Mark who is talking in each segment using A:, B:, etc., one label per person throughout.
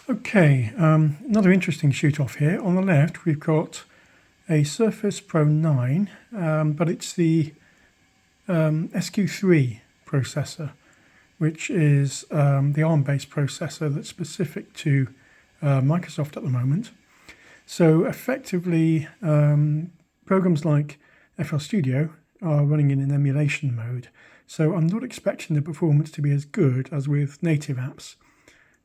A: Okay, another interesting shoot off here. On the left, we've got a Surface Pro 9, but it's the SQ3 processor, which is the ARM-based processor that's specific to Microsoft at the moment. So effectively, programs like FL Studio are running in an emulation mode. So I'm not expecting the performance to be as good as with native apps.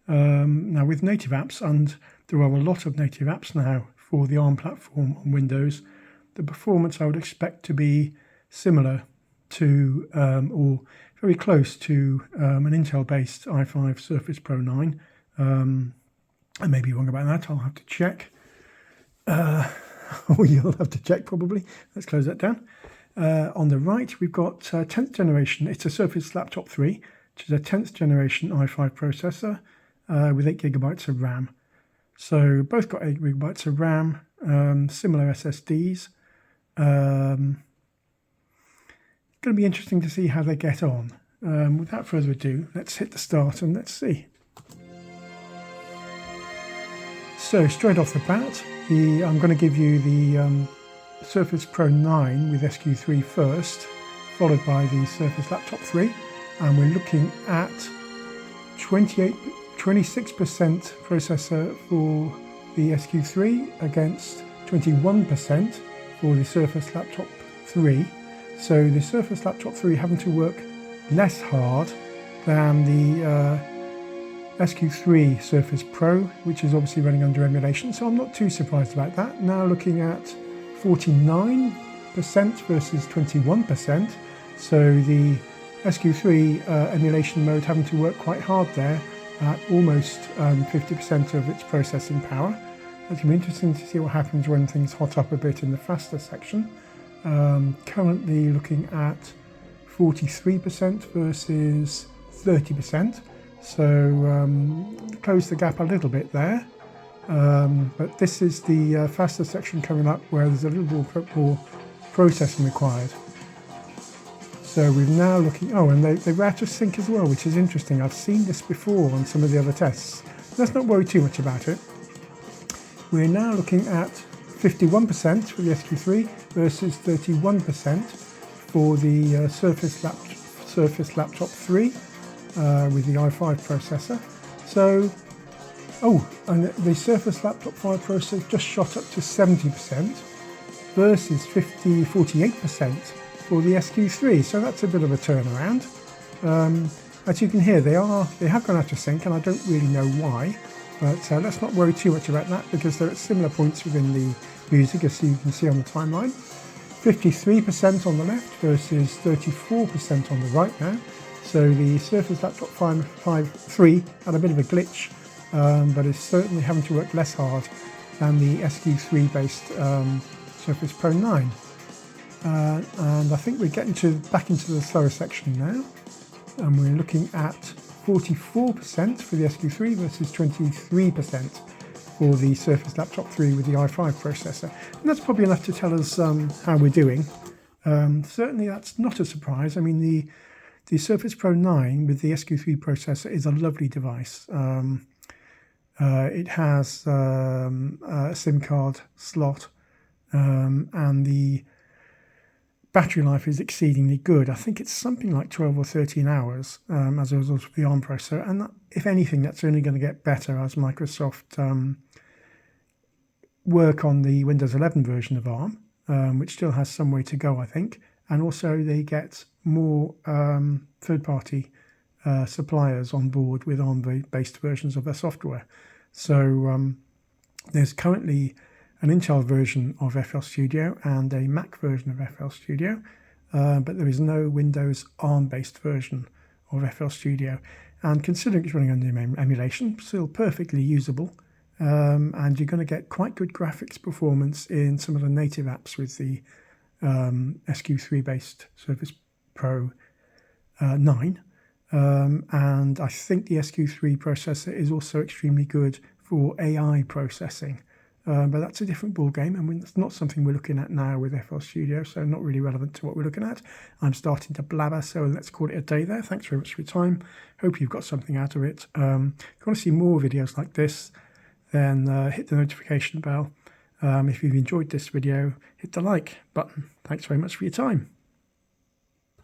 A: Now with native apps, and there are a lot of native apps now for the ARM platform on Windows, the performance I would expect to be similar to or very close to an Intel-based i5 Surface Pro 9. I may be wrong about that, I'll have to check. Or you'll have to check probably. Let's close that down. On the right, we've got 10th generation. It's a Surface Laptop 3, which is a 10th generation i5 processor with 8 gigabytes of RAM. So both got 8 gigabytes of RAM, similar SSDs. Going to be interesting to see how they get on. Without further ado, let's hit the start and let's see. So straight off the bat, I'm going to give you the Surface Pro 9 with SQ3 first, followed by the Surface Laptop 3, and we're looking at 26% processor for the SQ3 against 21% for the Surface Laptop 3. So the Surface Laptop 3 having to work less hard than the SQ3 Surface Pro, which is obviously running under emulation, so I'm not too surprised about that. Now looking at 49% versus 21%, so the SQ3 emulation mode having to work quite hard there at almost 50% of its processing power. It's going to be interesting to see what happens when things hot up a bit in the faster section. Currently looking at 43% versus 30%. So close the gap a little bit there, but this is the faster section coming up where there's a little more processing required. So we're now looking, and they were out of sync as well, which is interesting. I've seen this before on some of the other tests. Let's not worry too much about it. We're now looking at 51% for the SQ3 versus 31% for the Surface Laptop 3. With the i5 processor. So, and the Surface Laptop 5 processor just shot up to 70% versus 48% for the SQ3. So that's a bit of a turnaround. As you can hear, they have gone out of sync, and I don't really know why. But let's not worry too much about that because they're at similar points within the music, as you can see on the timeline. 53% on the left versus 34% on the right now. So the Surface Laptop 3 had a bit of a glitch, but is certainly having to work less hard than the SQ3 based Surface Pro 9. And I think we're getting back into the slower section now, and we're looking at 44% for the SQ3 versus 23% for the Surface Laptop 3 with the i5 processor. And that's probably enough to tell us how we're doing. Certainly that's not a surprise. I mean, the Surface Pro 9 with the SQ3 processor is a lovely device. It has a SIM card slot, and the battery life is exceedingly good. I think it's something like 12 or 13 hours as a result of the ARM processor. And if anything, that's only going to get better as Microsoft work on the Windows 11 version of ARM, which still has some way to go, I think. And also they get more third-party suppliers on board with ARM-based versions of their software. So there's currently an Intel version of FL Studio and a Mac version of FL Studio, but there is no Windows ARM-based version of FL Studio. And considering it's running under emulation, still perfectly usable, and you're going to get quite good graphics performance in some of the native apps with the SQ3-based Surface Pro 9. And I think the SQ3 processor is also extremely good for AI processing. but that's a different ball game, and it's not something we're looking at now with FL Studio, so not really relevant to what we're looking at. I'm starting to blabber, so let's call it a day there. Thanks very much for your time. Hope you've got something out of it. If you want to see more videos like this, then hit the notification bell. If you've enjoyed this video, hit the like button. Thanks very much for your time.